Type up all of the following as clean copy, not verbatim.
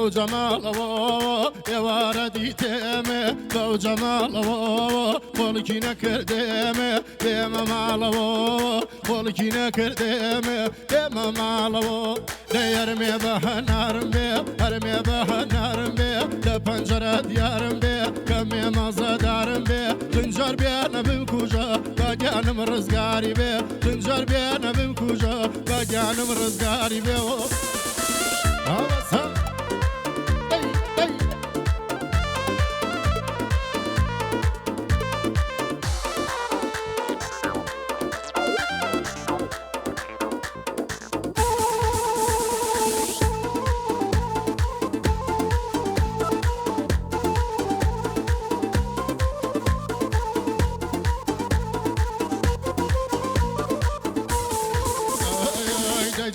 بو جمال يا واردي تيمي بو جمال خلقي نكردمي ديما مالو خلقي نكردمي ديما مالو ديرمي بهنارم بي هرمي بهنارم بي لپنجره ديارم بي كمي مزدارم بي تنجر بيانا بمكوجا باقيانم رزقاري بي تنجر بيانا بمكوجا باقيانم رزقاري بي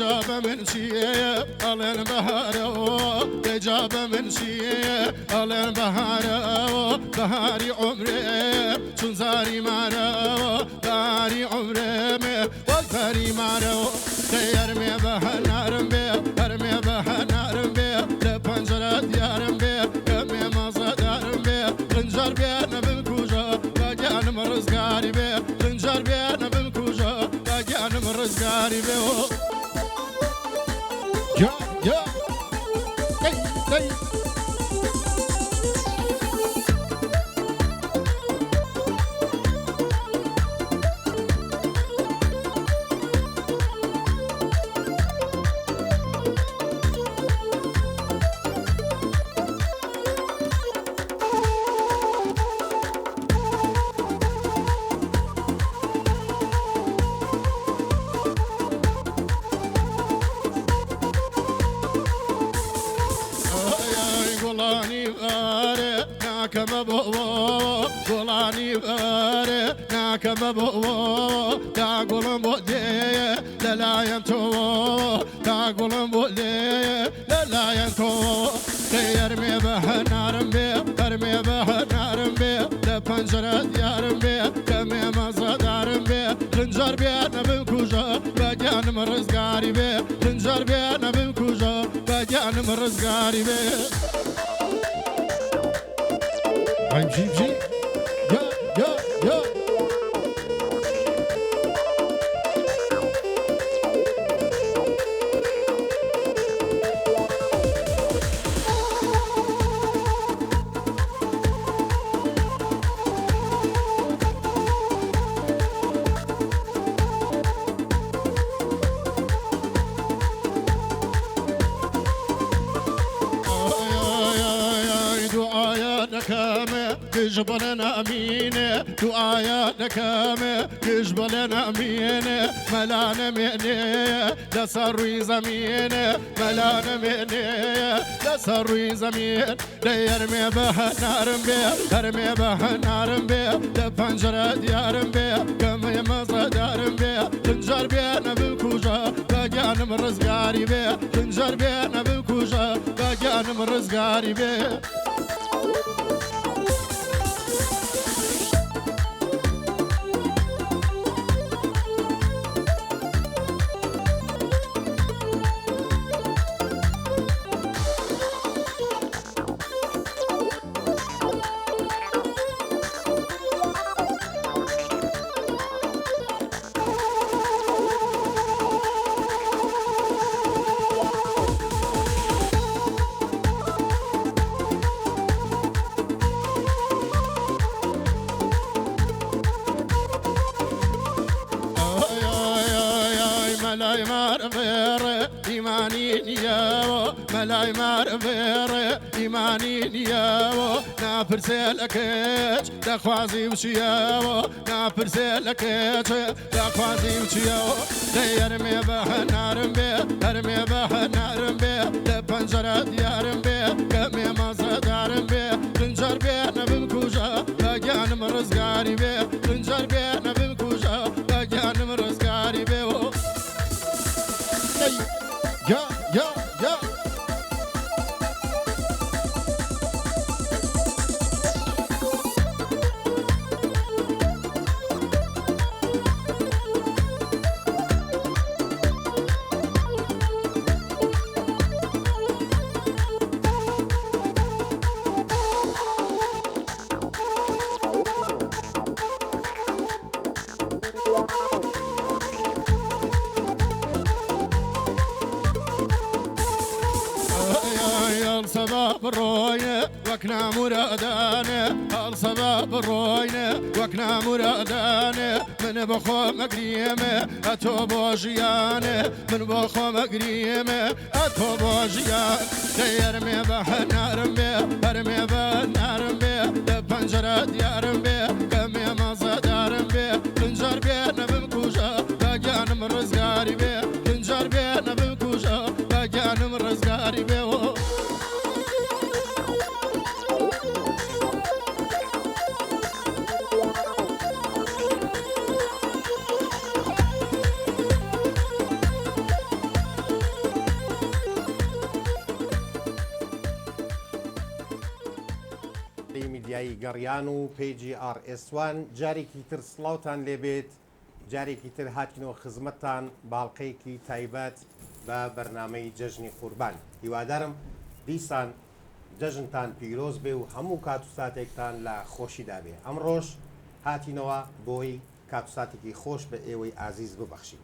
جاب من شيء ألين بهاره جاب من شيء ألين بهاره بهاري عمري شون زاري مارو بهاري عمري وزاري مارو ديرمي بهنارم بي هرمي بهنارم بي لپنجره ديارم بي كمي مزدارم بي خنجر بيانا بمكوجا باقيانم رزقاري بي خنجر بيانا بمكوجا باقيانم رزقاري بي Yeah, hey, hey. ناكم بوا قولاني باري ناكم بوا تاقول مودي لا ينتو تاقول مودي لا ينتو يرمي بهنارم بي ارمي بهنارم بي لپنجره ديارم بي كمي مزدارم بي خنجر بيانا بمكوجا باقيانم رزقاري بي خنجر بيانا بمكوجا باقيانم رزقاري بي I'm GG. Yeah. جبلنا أمينة دعايا نكامة جبلنا أمينة ملانا مئنية لسروي زمينة ملانا مئنية لسروي زمين ديرمي بهنارم بي هرمي بهنارم بي لپنجره ديارم بي كمي مزدارم بي خنجر بيانا بمكوجا باقيانم رزقاري بي خنجر بيانا بمكوجا باقيانم رزقاري بي ملاي مارفير إيماني نياو ملاي مارفير إيماني نياو نافرسلكش دخوازي وشياو نافرسلكش دخوازي وشياو ديرمي بهنارم بي هرمي بهنارم بي لپنجره ديارم بي كمي مزدارم بي خنجر بيانا بمكوجا باقيانم رزقاري بي خنجر بيانا بمكوجا باقيانم رزقاري بي Yeah. بڕۆینە وەکنا مرادانە هەڵسەبا بڕۆینە وەکنا مرادانە من بەخۆ مەگریێمە ئەتۆ بۆ ژیانە من بۆ خۆ مەگریێمە ئەتۆ بۆ ژیان دەیەرمێ بە هەنارم بێ هەرمێ بە نارم بێ لە پەنجەرە دیارم بێ کەمێ مەزەدارم بێ پنجەر بێ نەبم کوژە بەگیانم ڕزگاری بێ پنجەر بێ نەبم کوژە بەگیانم ڕزگاری بێ میدیایی گەڕیان و پیجی RS1 جارێکی تر سڵاوتان لێبێت جارێکی تر هاتینەوە خزمەتتان باڵقەیەکی تایبەت بە بەرنامەی جەژنی قوربان هیوادارم دیسان جەژنتان پیرۆز بێ و هەموو کات و ساتێکتان لە خۆشیدا بێ ئەمڕۆژ هاتینەوە بۆی کات و ساتێکی خۆش بە ئێوەی ئازیز ببەخشین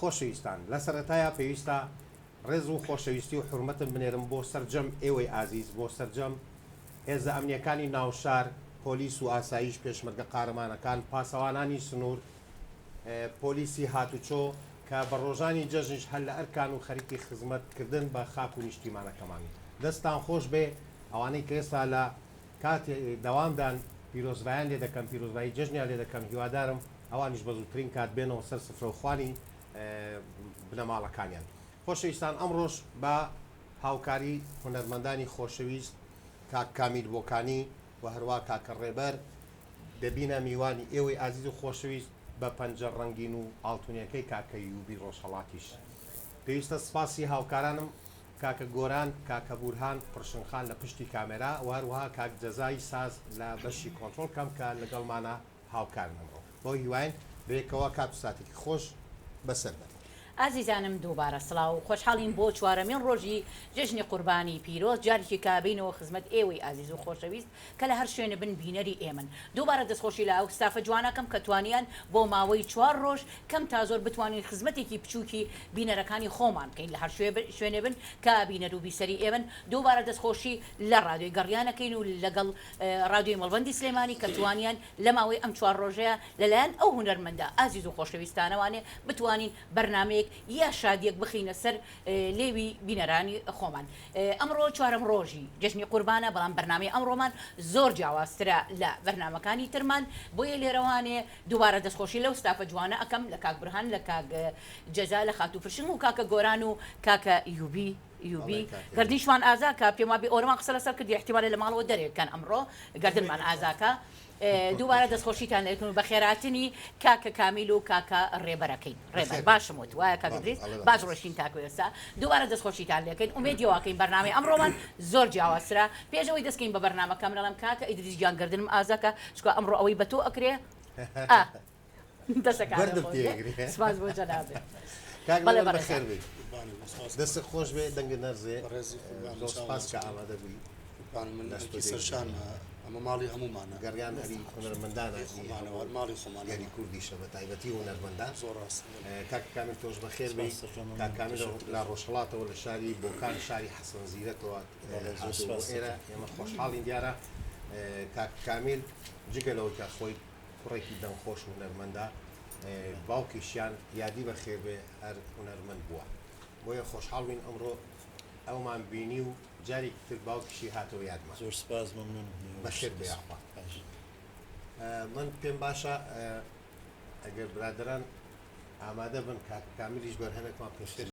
خۆشەویستان لە سەرەتایە پێویستە ڕێز و خۆشەویستی و حرمەتم بنێرم بۆ سەرجەم ئێوەی ئازیز بۆ سەرجەم هێزە ئەمنیەکانی ناوشار پۆلیس و ئاسایش پێشمەرگە قارەمانەکان پاسەوانانی سنوور پۆلیسی هاتوچۆ کە بە ڕۆژانی جەژنش هەل لە ئەرکان و خەریکی خزمەتکردن بە خاک و نیشتیمانەکەمان دەستان خۆش بێ ئەوانەی کە ئێستا لە کاتی دەوامدان پیرۆزبایان لێ دەکەم پیرۆزبایی جەژنیان لێ دەکەم هیوادارم ئەوانیش بە زووترین کات بێنەوە سەر سفرەوخوانی بنەماڵەکانیان خۆشەویستان ئەمڕۆژ بە هاوکاری هونەرمەندانی خۆشەویست کاک کامیل بۆکانی و هەروە کاکە ڕێبەر دەبینە میوانی ئێوەی ئازیز و خۆشەویست بە پەنجە ڕەنگین و ئاڵتونیەکەی کاکە یوبی ڕۆژهەڵاتیش پێویستە سپاسی هاوکارانم کاکە گۆران کاکە بورهان پرشنخان لە پشتی کامێرا و هەروەها کاک جەزای ساز لە بەشی کۆنتڕۆڵ کەم کە لەگەڵمانە هاوکارن ئەمڕۆ بۆ هیواین بێکەوە کات و ساتێکی خۆش بەسەر بێت ئازیزانم دووبارە سڵاو خۆشحاڵین بۆ چوارەمین ڕۆژی جژنی قوربانی پیرۆز جارێکی کابینەوە خزمەت ئێوەی ئازیز و خۆشەویست کە لە هەر شوێنە بن بینەری ئێمن دووبارە دەستخۆشی لە ئەو ستافە جوانەکەم کە توانیان بۆ ماوەی 4 ڕۆژ کەم تا زۆر بتوانین خزمەتێکی بچووکی بینەرەکانی خۆمان بکەین لە هەر شوێنێ بن کە بینەر و بیسەری ئێمن دووبارە دەستخۆشی لە ڕادیۆی گەڕیانەکەین و لەگەڵ ڕادیۆی مەڵبەندی سلێمانی کە توانیان لە ماوەی ئەم 4 ڕۆژەیە لەلایەن ئەو هونەرمەندە ئازیز و خۆشەویستانەوانێ بتوانین بەرنمەیەک یا شادیەک بخینە سەر لێوی بینەرانی خۆمان ئەمڕۆ چوارەم ڕۆژی جژنی قوربانە بەڵام بەرنامەی ئەمڕۆمان زۆر جیاوازترە لە بەرنمەکانی ترمان بۆیە لێرەوانێ دووبارە دەستخۆشی لەو ستافە جوانە ئەەکەم لە کاک برهان لە کاک جەزا لە خاتوو فرشنگ و کاکە گۆران و کاکە یوبی گردیشمان ئازاکە پێم وابێ ئۆرەمان قسە لەسەر کردی احتیمالە لە ماڵەوە دەرێکەکان ئەمڕۆ گردنمان ئازاکە دووبارە دەستخۆشیتان لەکەن و بە خێراتنی کاکە کامیل و کاکە ڕێبەرەکەی ڕێبەر باشم وت وایە کاکدریس باش ڕۆشتین تاکو ئێستا دووبارە دەستخۆشیتان لەکەین ئومێدیەوەکەین بەرنامەی ئەمڕۆمان زۆر جیاوازترە پێشەوەی دەستکەین بە بەرنامەکەم لەڵام کاکە ئیدریس گیان گردنم ئازاکە چکە ئەمڕۆ ئەوەی بە تۆ ئەکرێ سپاس بۆ جەنابێت دەست خۆش بێ دەنگە نەرزێ سپاس کە ئامادە بووی سەرشان ئەمە ماڵی هەمومانە گەڕیان هەری هونەرمەندانە ماڵی خۆمان یاری کوردیشە بە تایبەتی هونەرمەندان زۆر ڕاست کاک کامل تۆش بەخێر بێ کاک کامل لە ڕۆژهەڵاتەوە لە شاری بۆکان شاری حەسەن زیرەکەوە ئێرە ئێمە خۆشحاڵین دیارە کاک کامل جگەلەوە کە خۆی کوڕێکی دەنگخۆش هونەرمەندە باوکیشیان یادی بەخێر بێ هەر هونەرمەند بووە بۆیە خۆشحاڵین ئەمڕۆ ئەومان بینی و جارێکی تر باوکیشی هاتەوە یادمان زۆر سپاس مەمنون بەخێر بێ ئاخوا من پێم باشە ئەگەر برادران ئامادە بن کاک کامیلیش بەرهەمێکمان پێشتر